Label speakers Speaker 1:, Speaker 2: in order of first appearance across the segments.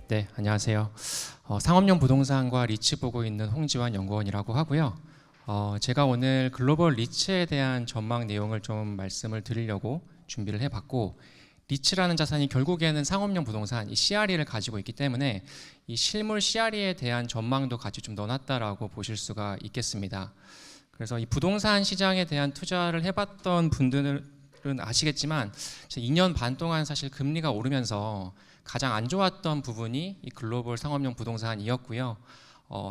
Speaker 1: 네, 안녕하세요. 상업용 부동산과 리츠 보고 있는 홍지환 연구원이라고 하고요. 제가 오늘 글로벌 리츠에 대한 전망 내용을 좀 말씀을 드리려고 준비를 해봤고, 리츠라는 자산이 결국에는 상업용 부동산, 이 CRE를 가지고 있기 때문에 이 실물 CRE에 대한 전망도 같이 좀 넣어놨다라고 보실 수가 있겠습니다. 그래서 이 부동산 시장에 대한 투자를 해봤던 분들은 아시겠지만 2년 반 동안 사실 금리가 오르면서 가장 안 좋았던 부분이 이 글로벌 상업용 부동산이었고요.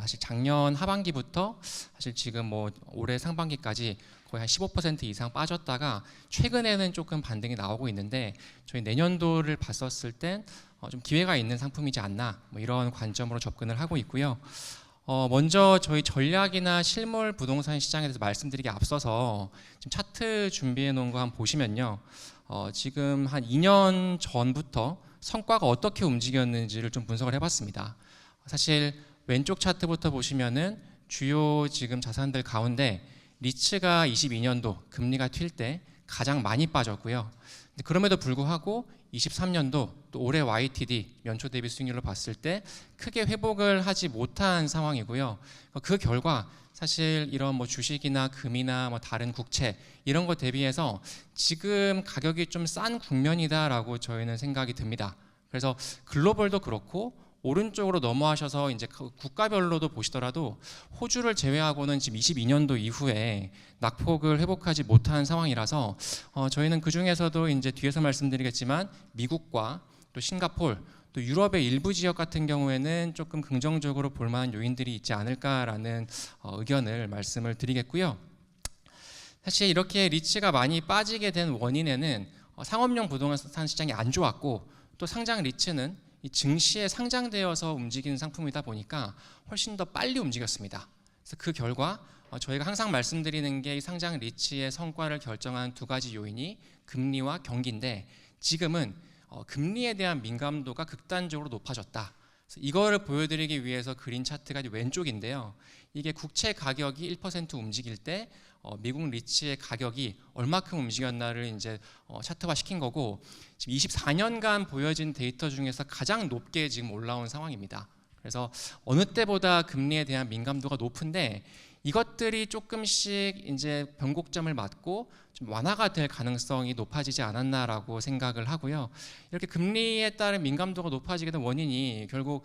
Speaker 1: 사실 작년 하반기부터 사실 지금 뭐 올해 상반기까지 거의 한 15% 이상 빠졌다가 최근에는 조금 반등이 나오고 있는데, 저희 내년도를 봤었을 땐 좀 기회가 있는 상품이지 않나, 뭐 이런 관점으로 접근을 하고 있고요. 먼저 저희 전략이나 실물 부동산 시장에 대해서 말씀드리기 앞서서 지금 차트 준비해 놓은 거 한번 보시면요. 지금 한 2년 전부터 성과가 어떻게 움직였는지를 좀 분석을 해봤습니다. 사실 왼쪽 차트부터 보시면은 주요 지금 자산들 가운데 리츠가 22년도 금리가 튈 때 가장 많이 빠졌고요. 그럼에도 불구하고 23년도 또 올해 YTD 연초 대비 수익률로 봤을 때 크게 회복을 하지 못한 상황이고요. 그 결과 사실 이런 뭐 주식이나 금이나 뭐 다른 국채 이런 거 대비해서 지금 가격이 좀 싼 국면이다라고 저희는 생각이 듭니다. 그래서 글로벌도 그렇고 오른쪽으로 넘어가셔서 이제 국가별로도 보시더라도 호주를 제외하고는 지금 22년도 이후에 낙폭을 회복하지 못한 상황이라서 저희는 그 중에서도 이제 뒤에서 말씀드리겠지만 미국과 또 싱가포르 또 유럽의 일부 지역 같은 경우에는 조금 긍정적으로 볼 만한 요인들이 있지 않을까라는 의견을 말씀을 드리겠고요. 사실 이렇게 리츠가 많이 빠지게 된 원인에는 상업용 부동산 시장이 안 좋았고, 또 상장 리츠는 이 증시에 상장되어서 움직이는 상품이다 보니까 훨씬 더 빨리 움직였습니다. 그래서 그 결과 저희가 항상 말씀드리는 게 이 상장 리츠의 성과를 결정하는 두 가지 요인이 금리와 경기인데, 지금은 금리에 대한 민감도가 극단적으로 높아졌다. 그래서 이거를 보여드리기 위해서 그린 차트가 왼쪽인데요. 이게 국채 가격이 1% 움직일 때 미국 리츠의 가격이 얼마큼 움직였나를 이제 차트화 시킨 거고, 지금 24년간 보여진 데이터 중에서 가장 높게 지금 올라온 상황입니다. 그래서 어느 때보다 금리에 대한 민감도가 높은데, 이것들이 조금씩 이제 변곡점을 맞고 좀 완화가 될 가능성이 높아지지 않았나라고 생각을 하고요. 이렇게 금리에 따른 민감도가 높아지게 된 원인이 결국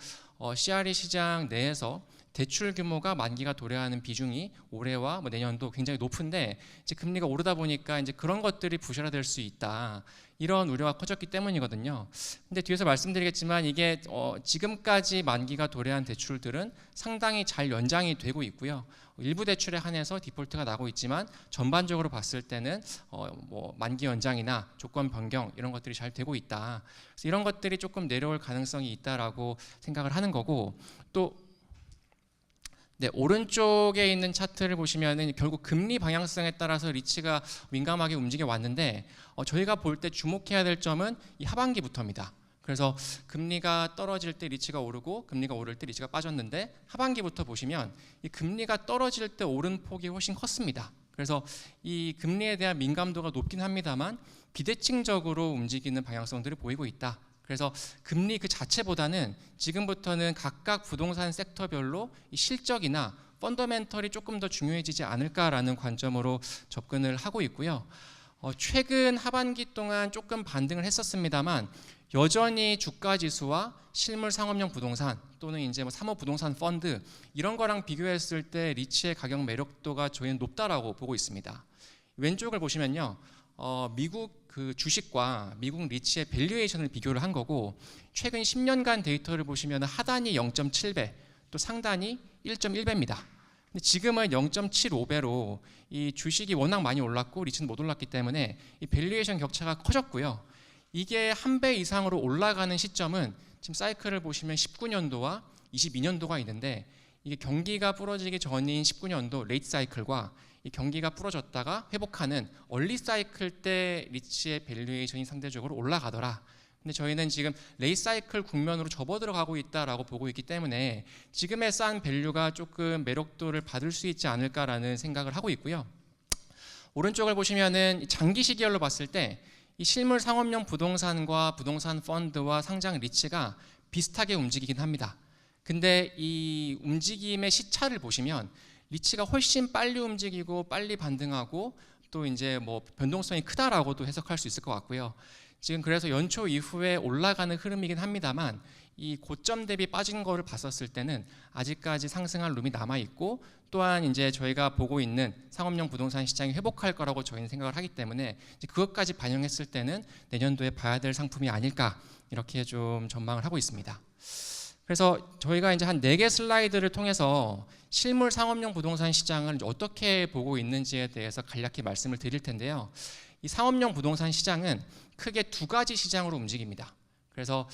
Speaker 1: CRE 시장 내에서 대출 규모가 만기가 도래하는 비중이 올해와 뭐 내년도 굉장히 높은데, 이제 금리가 오르다 보니까 이제 그런 것들이 부실화될 수 있다, 이런 우려가 커졌기 때문이거든요. 근데 뒤에서 말씀드리겠지만 이게 지금까지 만기가 도래한 대출들은 상당히 잘 연장이 되고 있고요. 일부 대출에 한해서 디폴트가 나고 있지만 전반적으로 봤을 때는 뭐 만기 연장이나 조건 변경 이런 것들이 잘 되고 있다. 그래서 이런 것들이 조금 내려올 가능성이 있다라고 생각을 하는 거고, 또 네, 오른쪽에 있는 차트를 보시면은 결국 금리 방향성에 따라서 리츠가 민감하게 움직여 왔는데, 저희가 볼 때 주목해야 될 점은 이 하반기부터입니다. 그래서 금리가 떨어질 때 리츠가 오르고 금리가 오를 때 리츠가 빠졌는데, 하반기부터 보시면 이 금리가 떨어질 때 오른 폭이 훨씬 컸습니다. 그래서 이 금리에 대한 민감도가 높긴 합니다만 비대칭적으로 움직이는 방향성들을 보이고 있다. 그래서 금리 그 자체보다는 지금부터는 각각 부동산 섹터별로 이 실적이나 펀더멘털이 조금 더 중요해지지 않을까라는 관점으로 접근을 하고 있고요. 최근 하반기 동안 조금 반등을 했었습니다만 여전히 주가 지수와 실물 상업용 부동산 또는 이제 뭐 사모 부동산 펀드 이런 거랑 비교했을 때 리츠의 가격 매력도가 저희는 높다라고 보고 있습니다. 왼쪽을 보시면요. 미국 그 주식과 미국 리츠의 밸류에이션을 비교를 한 거고, 최근 10년간 데이터를 보시면 하단이 0.7배, 또 상단이 1.1배입니다. 근데 지금은 0.75배로 이 주식이 워낙 많이 올랐고 리츠는 못 올랐기 때문에 이 밸류에이션 격차가 커졌고요. 이게 한 배 이상으로 올라가는 시점은 지금 사이클을 보시면 19년도와 22년도가 있는데, 이게 경기가 부러지기 전인 19년도 레이트 사이클과 이 경기가 부러졌다가 회복하는 얼리 사이클 때 리츠의 밸류에이션이 상대적으로 올라가더라. 근데 저희는 지금 레이트 사이클 국면으로 접어들어가고 있다라고 보고 있기 때문에 지금의 싼 밸류가 조금 매력도를 받을 수 있지 않을까라는 생각을 하고 있고요. 오른쪽을 보시면은 장기 시기열로 봤을 때 이 실물 상업용 부동산과 부동산 펀드와 상장 리츠가 비슷하게 움직이긴 합니다. 근데 이 움직임의 시차를 보시면 리츠가 훨씬 빨리 움직이고 빨리 반등하고 또 이제 뭐 변동성이 크다라고도 해석할 수 있을 것 같고요. 지금 그래서 연초 이후에 올라가는 흐름이긴 합니다만 이 고점 대비 빠진 거를 봤었을 때는 아직까지 상승할 룸이 남아 있고, 또한 이제 저희가 보고 있는 상업용 부동산 시장이 회복할 거라고 저희는 생각을 하기 때문에 이제 그것까지 반영했을 때는 내년도에 봐야 될 상품이 아닐까, 이렇게 좀 전망을 하고 있습니다. 그래서 저희가 이제 한 4개 슬라이드를 통해서 실물 상업용 부동산 시장을 어떻게 보고 있는지에 대해서 간략히 말씀을 드릴 텐데요. 이 상업용 부동산 시장은 크게 2가지 시장으로 움직입니다. 그래서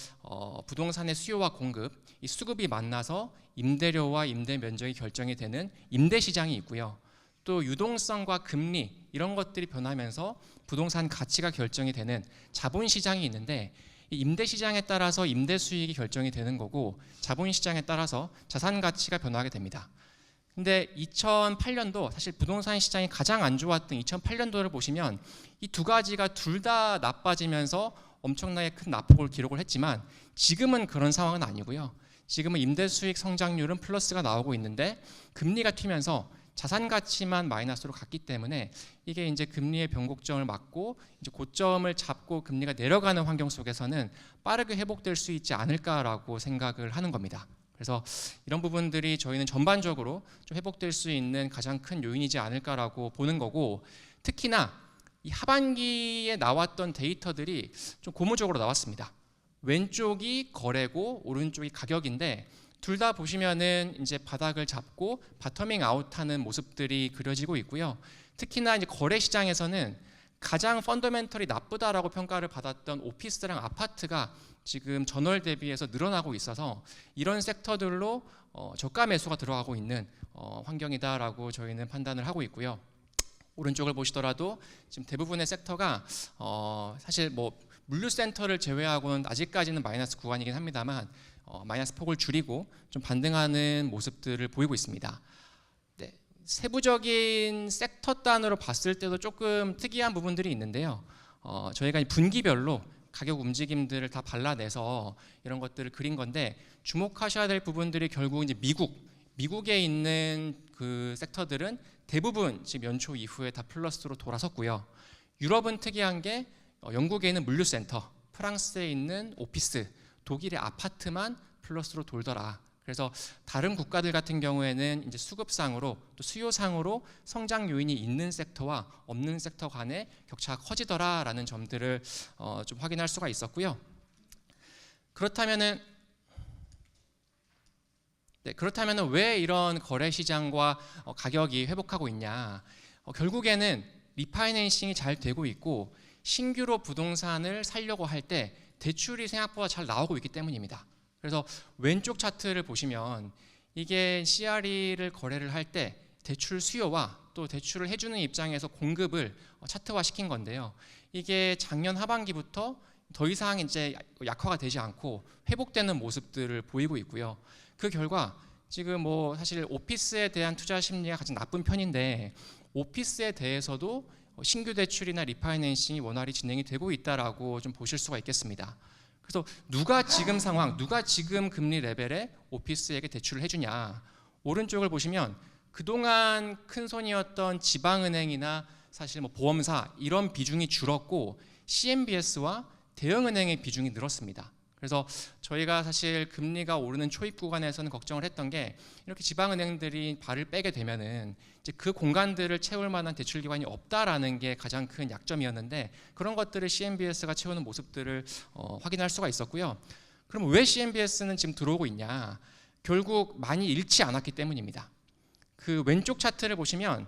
Speaker 1: 부동산의 수요와 공급, 이 수급이 만나서 임대료와 임대 면적이 결정이 되는 임대 시장이 있고요. 또 유동성과 금리 이런 것들이 변하면서 부동산 가치가 결정이 되는 자본 시장이 있는데, 이 임대 시장에 따라서 임대 수익이 결정이 되는 거고 자본 시장에 따라서 자산 가치가 변화하게 됩니다. 근데 2008년도 사실 부동산 시장이 가장 안 좋았던 2008년도를 보시면 이 2가지가 둘 다 나빠지면서 엄청나게 큰 낙폭을 기록을 했지만 지금은 그런 상황은 아니고요. 지금은 임대 수익 성장률은 플러스가 나오고 있는데 금리가 튀면서 자산 가치만 마이너스로 갔기 때문에 이게 이제 금리의 변곡점을 맞고 이제 고점을 잡고 금리가 내려가는 환경 속에서는 빠르게 회복될 수 있지 않을까라고 생각을 하는 겁니다. 그래서 이런 부분들이 저희는 전반적으로 좀 회복될 수 있는 가장 큰 요인이지 않을까라고 보는 거고, 특히나 이 하반기에 나왔던 데이터들이 좀 고무적으로 나왔습니다. 왼쪽이 거래고 오른쪽이 가격인데 둘 다 보시면은 이제 바닥을 잡고 바터밍 아웃하는 모습들이 그려지고 있고요. 특히나 이제 거래 시장에서는 가장 펀더멘털이 나쁘다라고 평가를 받았던 오피스랑 아파트가 지금 전월 대비해서 늘어나고 있어서 이런 섹터들로 저가 매수가 들어가고 있는 환경이다라고 저희는 판단을 하고 있고요. 오른쪽을 보시더라도 지금 대부분의 섹터가 사실 뭐 물류센터를 제외하고는 아직까지는 마이너스 구간이긴 합니다만 마이너스 폭을 줄이고 좀 반등하는 모습들을 보이고 있습니다. 네, 세부적인 섹터 단으로 봤을 때도 조금 특이한 부분들이 있는데요. 저희가 분기별로 가격 움직임들을 다 발라내서 이런 것들을 그린 건데, 주목하셔야 될 부분들이 결국 이제 미국에 있는 그 섹터들은 대부분 지금 연초 이후에 다 플러스로 돌아섰고요. 유럽은 특이한 게 영국에 있는 물류센터, 프랑스에 있는 오피스, 독일의 아파트만 플러스로 돌더라. 그래서 다른 국가들 같은 경우에는 이제 수급상으로 또 수요상으로 성장 요인이 있는 섹터와 없는 섹터 간의 격차가 커지더라라는 점들을 좀 확인할 수가 있었고요. 그렇다면은 왜 이런 거래 시장과 가격이 회복하고 있냐? 결국에는 리파이낸싱이 잘 되고 있고 신규로 부동산을 살려고 할 때 대출이 생각보다 잘 나오고 있기 때문입니다. 그래서 왼쪽 차트를 보시면 이게 CRE를 거래를 할 때 대출 수요와 또 대출을 해주는 입장에서 공급을 차트화 시킨 건데요. 이게 작년 하반기부터 더 이상 이제 약화가 되지 않고 회복되는 모습들을 보이고 있고요. 그 결과 지금 뭐 사실 오피스에 대한 투자 심리가 가장 나쁜 편인데 오피스에 대해서도 신규 대출이나 리파이낸싱이 원활히 진행이 되고 있다라고 좀 보실 수가 있겠습니다. 그래서 누가 지금 상황, 누가 지금 금리 레벨에 오피스에게 대출을 해주냐? 오른쪽을 보시면 그동안 큰 손이었던 지방은행이나 사실 뭐 보험사 이런 비중이 줄었고 CMBS와 대형은행의 비중이 늘었습니다. 그래서 저희가 사실 금리가 오르는 초입 구간에서는 걱정을 했던 게 이렇게 지방은행들이 발을 빼게 되면은 이제 그 공간들을 채울 만한 대출 기관이 없다라는 게 가장 큰 약점이었는데 그런 것들을 CMBS가 채우는 모습들을 확인할 수가 있었고요. 그럼 왜 CMBS는 지금 들어오고 있냐? 결국 많이 잃지 않았기 때문입니다. 그 왼쪽 차트를 보시면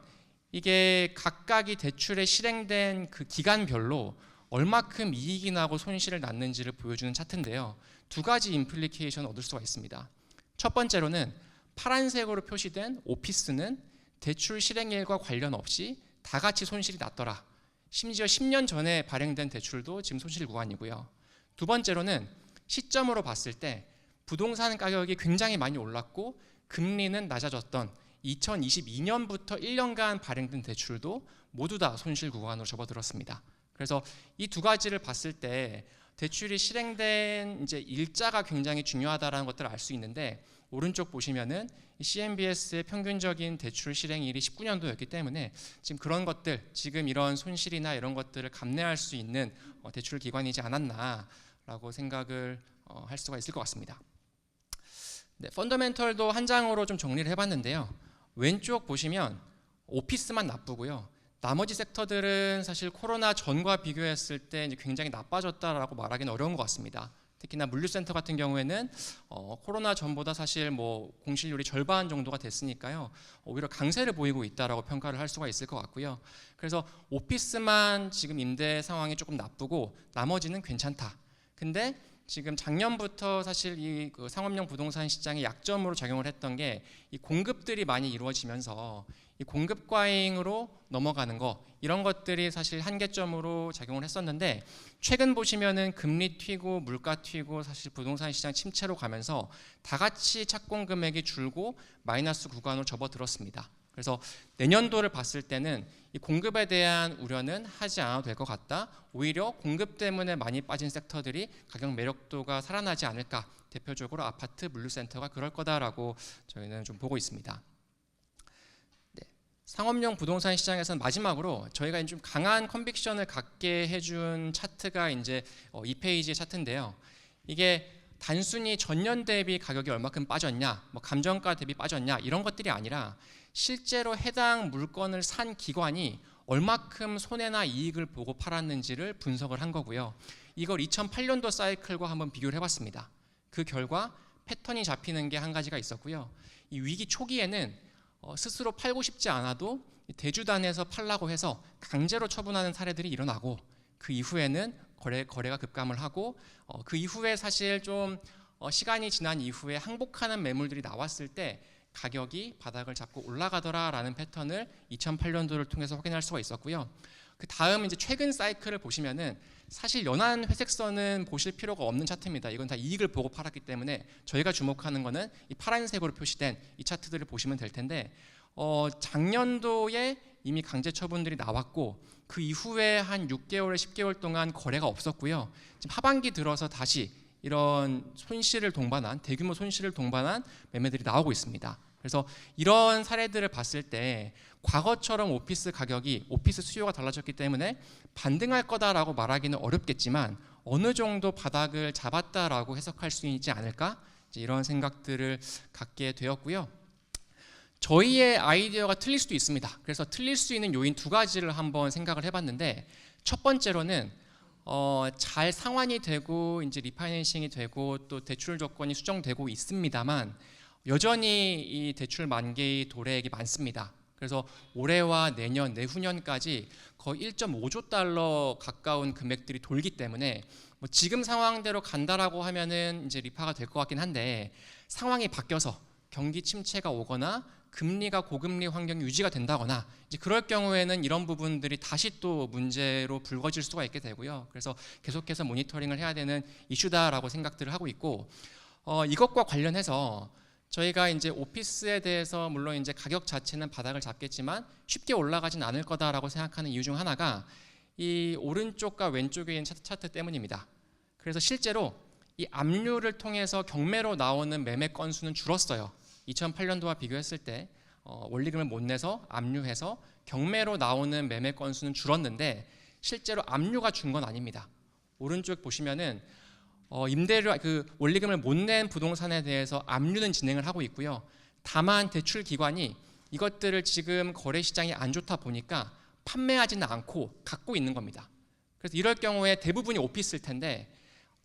Speaker 1: 이게 각각이 대출에 실행된 그 기간별로 얼마큼 이익이 나고 손실을 났는지를 보여주는 차트인데요. 2가지 임플리케이션을 얻을 수가 있습니다. 첫 번째로는 파란색으로 표시된 오피스는 대출 실행일과 관련 없이 다 같이 손실이 났더라. 심지어 10년 전에 발행된 대출도 지금 손실 구간이고요. 두 번째로는 시점으로 봤을 때 부동산 가격이 굉장히 많이 올랐고 금리는 낮아졌던 2022년부터 1년간 발행된 대출도 모두 다 손실 구간으로 접어들었습니다. 그래서 이 2가지를 봤을 때 대출이 실행된 이제 일자가 굉장히 중요하다라는 것들을 알 수 있는데, 오른쪽 보시면은 CMBS의 평균적인 대출 실행일이 19년도였기 때문에 지금 그런 것들, 지금 이런 손실이나 이런 것들을 감내할 수 있는 대출 기관이지 않았나라고 생각을 할 수가 있을 것 같습니다. 네, 펀더멘털도 한 장으로 좀 정리를 해봤는데요. 왼쪽 보시면 오피스만 나쁘고요. 나머지 섹터들은 사실 코로나 전과 비교했을 때 이제 굉장히 나빠졌다라고 말하기는 어려운 것 같습니다. 특히나 물류센터 같은 경우에는 코로나 전보다 사실 뭐 공실률이 절반 정도가 됐으니까요. 오히려 강세를 보이고 있다라고 평가를 할 수가 있을 것 같고요. 그래서 오피스만 지금 임대 상황이 조금 나쁘고 나머지는 괜찮다. 근데 지금 작년부터 사실 이 상업용 부동산 시장의 약점으로 작용을 했던 게 이 공급들이 많이 이루어지면서 이 공급 과잉으로 넘어가는 거, 이런 것들이 사실 한계점으로 작용을 했었는데, 최근 보시면은 금리 튀고 물가 튀고 사실 부동산 시장 침체로 가면서 다 같이 착공 금액이 줄고 마이너스 구간으로 접어들었습니다. 그래서 내년도를 봤을 때는 이 공급에 대한 우려는 하지 않아도 될 것 같다. 오히려 공급 때문에 많이 빠진 섹터들이 가격 매력도가 살아나지 않을까. 대표적으로 아파트, 물류센터가 그럴 거다라고 저희는 좀 보고 있습니다. 네. 상업용 부동산 시장에서는 마지막으로 저희가 좀 강한 컨빅션을 갖게 해준 차트가 이제 2페이지의 차트인데요. 이게 단순히 전년 대비 가격이 얼마큼 빠졌냐, 뭐 감정가 대비 빠졌냐, 이런 것들이 아니라 실제로 해당 물건을 산 기관이 얼마큼 손해나 이익을 보고 팔았는지를 분석을 한 거고요. 이걸 2008년도 사이클과 한번 비교를 해봤습니다. 그 결과 패턴이 잡히는 게 한 가지가 있었고요. 이 위기 초기에는 스스로 팔고 싶지 않아도 대주단에서 팔라고 해서 강제로 처분하는 사례들이 일어나고, 그 이후에는 거래가 급감을 하고, 그 이후에 사실 좀 시간이 지난 이후에 항복하는 매물들이 나왔을 때 가격이 바닥을 잡고 올라가더라라는 패턴을 2008년도를 통해서 확인할 수가 있었고요. 그 다음 이제 최근 사이클을 보시면은 사실 연한 회색선은 보실 필요가 없는 차트입니다. 이건 다 이익을 보고 팔았기 때문에 저희가 주목하는 거는 이 파란색으로 표시된 이 차트들을 보시면 될 텐데, 작년도에 이미 강제 처분들이 나왔고 그 이후에 한 6개월, 10개월 동안 거래가 없었고요. 지금 하반기 들어서 다시 이런 손실을 동반한, 대규모 손실을 동반한 매매들이 나오고 있습니다. 그래서 이런 사례들을 봤을 때 과거처럼 오피스 가격이, 오피스 수요가 달라졌기 때문에 반등할 거다라고 말하기는 어렵겠지만 어느 정도 바닥을 잡았다라고 해석할 수 있지 않을까, 이런 생각들을 갖게 되었고요. 저희의 아이디어가 틀릴 수도 있습니다. 그래서 틀릴 수 있는 요인 두 가지를 한번 생각을 해봤는데, 첫 번째로는 잘 상환이 되고 이제 리파이낸싱이 되고 또 대출 조건이 수정되고 있습니다만 여전히 이 대출 만기의 도래액이 많습니다. 그래서 올해와 내년, 내후년까지 거의 1.5조 달러 가까운 금액들이 돌기 때문에 뭐 지금 상황대로 간다라고 하면은 이제 리파가 될 것 같긴 한데, 상황이 바뀌어서 경기 침체가 오거나 금리가 고금리 환경이 유지가 된다거나 이제 그럴 경우에는 이런 부분들이 다시 또 문제로 불거질 수가 있게 되고요. 그래서 계속해서 모니터링을 해야 되는 이슈다라고 생각들을 하고 있고, 이것과 관련해서 저희가 이제 오피스에 대해서 물론 이제 가격 자체는 바닥을 잡겠지만 쉽게 올라가진 않을 거다라고 생각하는 이유 중 하나가 이 오른쪽과 왼쪽에 있는 차트 때문입니다. 그래서 실제로 이 압류를 통해서 경매로 나오는 매매 건수는 줄었어요. 2008년도와 비교했을 때 원리금을 못 내서 압류해서 경매로 나오는 매매 건수는 줄었는데 실제로 압류가 준 건 아닙니다. 오른쪽 보시면은 임대료 원리금을 못 낸 부동산에 대해서 압류는 진행을 하고 있고요. 다만 대출 기관이 이것들을 지금 거래 시장이 안 좋다 보니까 판매하지는 않고 갖고 있는 겁니다. 그래서 이럴 경우에 대부분이 오피스일 텐데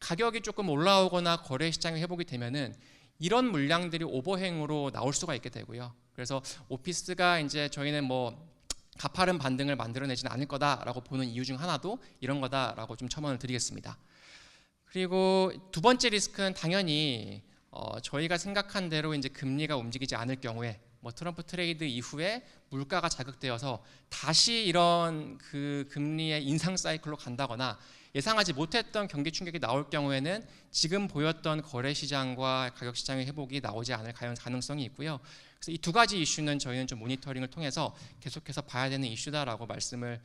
Speaker 1: 가격이 조금 올라오거나 거래 시장이 회복이 되면은 이런 물량들이 오버행으로 나올 수가 있게 되고요. 그래서 오피스가 이제 저희는 뭐 가파른 반등을 만들어내지는 않을 거다라고 보는 이유 중 하나도 이런 거다라고 좀 첨언을 드리겠습니다. 그리고 두 번째 리스크는 당연히 저희가 생각한 대로 이제 금리가 움직이지 않을 경우에 뭐 트럼프 트레이드 이후에 물가가 자극되어서 다시 이런 그 금리의 인상 사이클로 간다거나 예상하지 못했던 경기 충격이 나올 경우에는 지금 보였던 거래 시장과 가격 시장의 회복이 나오지 않을 가능성이 있고요. 그래서 이 두 가지 이슈는 저희는 좀 모니터링을 통해서 계속해서 봐야 되는 이슈다라고 말씀을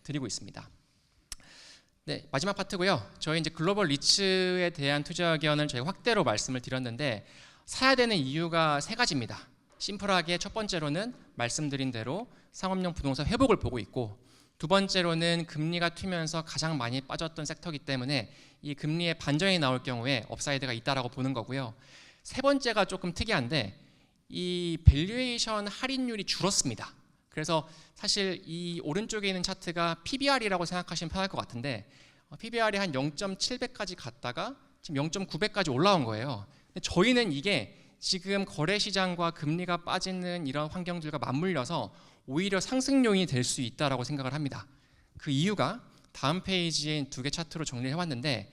Speaker 1: 드리고 있습니다. 네, 마지막 파트고요. 저희 이제 글로벌 리츠에 대한 투자 의견을 저희가 확대로 말씀을 드렸는데 사야 되는 이유가 세 가지입니다. 심플하게 첫 번째로는 말씀드린 대로 상업용 부동산 회복을 보고 있고, 두 번째로는 금리가 튀면서 가장 많이 빠졌던 섹터이기 때문에 이 금리의 반전이 나올 경우에 업사이드가 있다라고 보는 거고요. 세 번째가 조금 특이한데 이 밸류에이션 할인율이 줄었습니다. 그래서 사실 이 오른쪽에 있는 차트가 PBR이라고 생각하시면 편할 것 같은데 PBR이 한 0.7배까지 갔다가 지금 0.9배까지 올라온 거예요. 근데 저희는 이게 지금 거래시장과 금리가 빠지는 이런 환경들과 맞물려서 오히려 상승용이 될 수 있다라고 생각을 합니다. 그 이유가 다음 페이지에 두 개 차트로 정리를 해왔는데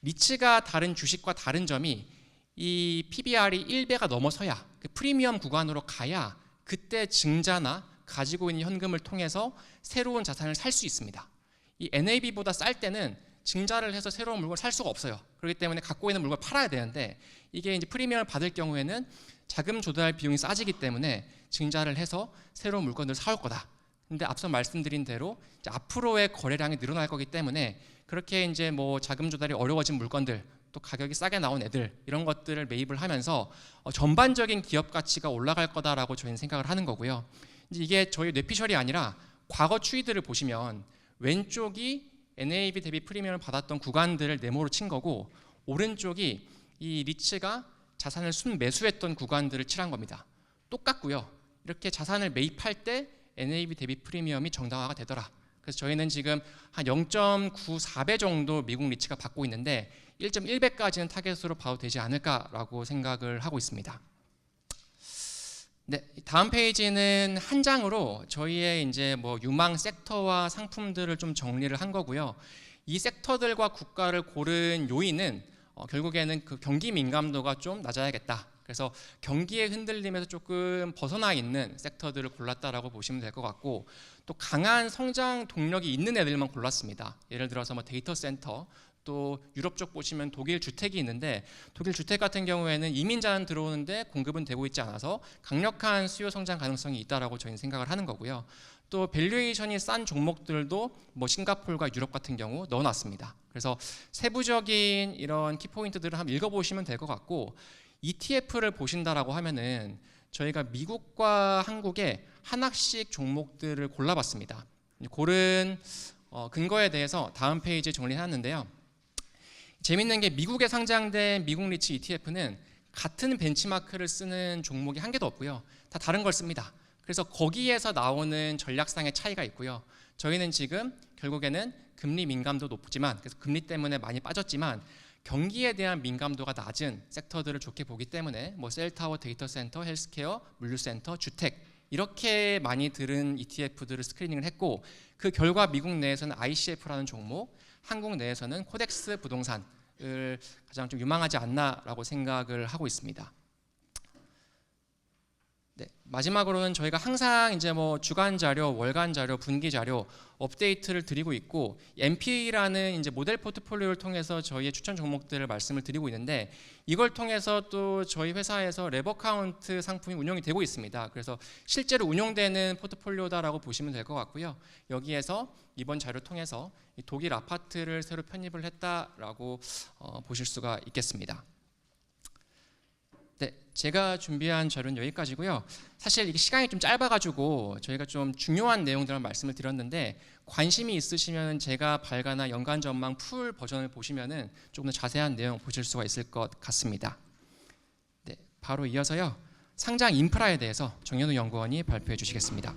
Speaker 1: 리츠가 다른 주식과 다른 점이 이 PBR이 1배가 넘어서야 그 프리미엄 구간으로 가야 그때 증자나 가지고 있는 현금을 통해서 새로운 자산을 살 수 있습니다. 이 NAV보다 쌀 때는 증자를 해서 새로운 물건을 살 수가 없어요. 그렇기 때문에 갖고 있는 물건을 팔아야 되는데 이게 이제 프리미엄을 받을 경우에는 자금 조달 비용이 싸지기 때문에 증자를 해서 새로운 물건들을 사올 거다. 근데 앞서 말씀드린 대로 이제 앞으로의 거래량이 늘어날 거기 때문에 그렇게 이제 뭐 자금 조달이 어려워진 물건들, 또 가격이 싸게 나온 애들 이런 것들을 매입을 하면서 전반적인 기업 가치가 올라갈 거다라고 저희는 생각을 하는 거고요. 이제 이게 저희 뇌피셜이 아니라 과거 추이들을 보시면 왼쪽이 NAV 대비 프리미엄을 받았던 구간들을 네모로 친 거고 오른쪽이 이 리츠가 자산을 순매수했던 구간들을 칠한 겁니다. 똑같고요. 이렇게 자산을 매입할 때 NAV 대비 프리미엄이 정당화가 되더라. 그래서 저희는 지금 한 0.94배 정도 미국 리츠가 받고 있는데 1.1배까지는 타겟으로 봐도 되지 않을까라고 생각을 하고 있습니다. 네, 다음 페이지는 한 장으로 저희의 이제 뭐 유망 섹터와 상품들을 좀 정리를 한 거고요. 이 섹터들과 국가를 고른 요인은 결국에는 그 경기 민감도가 좀 낮아야겠다. 그래서 경기의 흔들림에서 조금 벗어나 있는 섹터들을 골랐다라고 보시면 될 것 같고, 또 강한 성장 동력이 있는 애들만 골랐습니다. 예를 들어서 뭐 데이터 센터, 또 유럽 쪽 보시면 독일 주택이 있는데 독일 주택 같은 경우에는 이민자는 들어오는데 공급은 되고 있지 않아서 강력한 수요 성장 가능성이 있다라고 저희는 생각을 하는 거고요. 또 밸류에이션이 싼 종목들도 뭐 싱가포르와 유럽 같은 경우 넣어놨습니다. 그래서 세부적인 이런 키포인트들을 한번 읽어보시면 될 것 같고, ETF를 보신다라고 하면은 저희가 미국과 한국의 하나씩 종목들을 골라봤습니다. 고른 근거에 대해서 다음 페이지에 정리해놨는데요. 재밌는 게 미국에 상장된 미국 리츠 ETF는 같은 벤치마크를 쓰는 종목이 한 개도 없고요. 다 다른 걸 씁니다. 그래서 거기에서 나오는 전략상의 차이가 있고요. 저희는 지금 결국에는 금리 민감도 높지만, 그래서 금리 때문에 많이 빠졌지만 경기에 대한 민감도가 낮은 섹터들을 좋게 보기 때문에 뭐 셀타워, 데이터 센터, 헬스케어, 물류센터, 주택 이렇게 많이 들은 ETF들을 스크리닝을 했고, 그 결과 미국 내에서는 ICF라는 종목, 한국 내에서는 코덱스 부동산을 가장 좀 유망하지 않나라고 생각을 하고 있습니다. 네, 마지막으로는 저희가 항상 이제 뭐 주간 자료, 월간 자료, 분기 자료 업데이트를 드리고 있고, MP라는 이제 모델 포트폴리오를 통해서 저희의 추천 종목들을 말씀을 드리고 있는데, 이걸 통해서 또 저희 회사에서 레버 카운트 상품이 운영이 되고 있습니다. 그래서 실제로 운영되는 포트폴리오다라고 보시면 될 것 같고요. 여기에서 이번 자료 통해서 독일 아파트를 새로 편입을 했다라고 보실 수가 있겠습니다. 네, 제가 준비한 자료는 여기까지고요. 사실 이게 시간이 좀 짧아가지고 저희가 좀 중요한 내용들만 말씀을 드렸는데, 관심이 있으시면 제가 발간한 연간 전망 풀 버전을 보시면은 조금 더 자세한 내용 보실 수가 있을 것 같습니다. 네, 바로 이어서요 상장 인프라에 대해서 정현우 연구원이 발표해 주시겠습니다.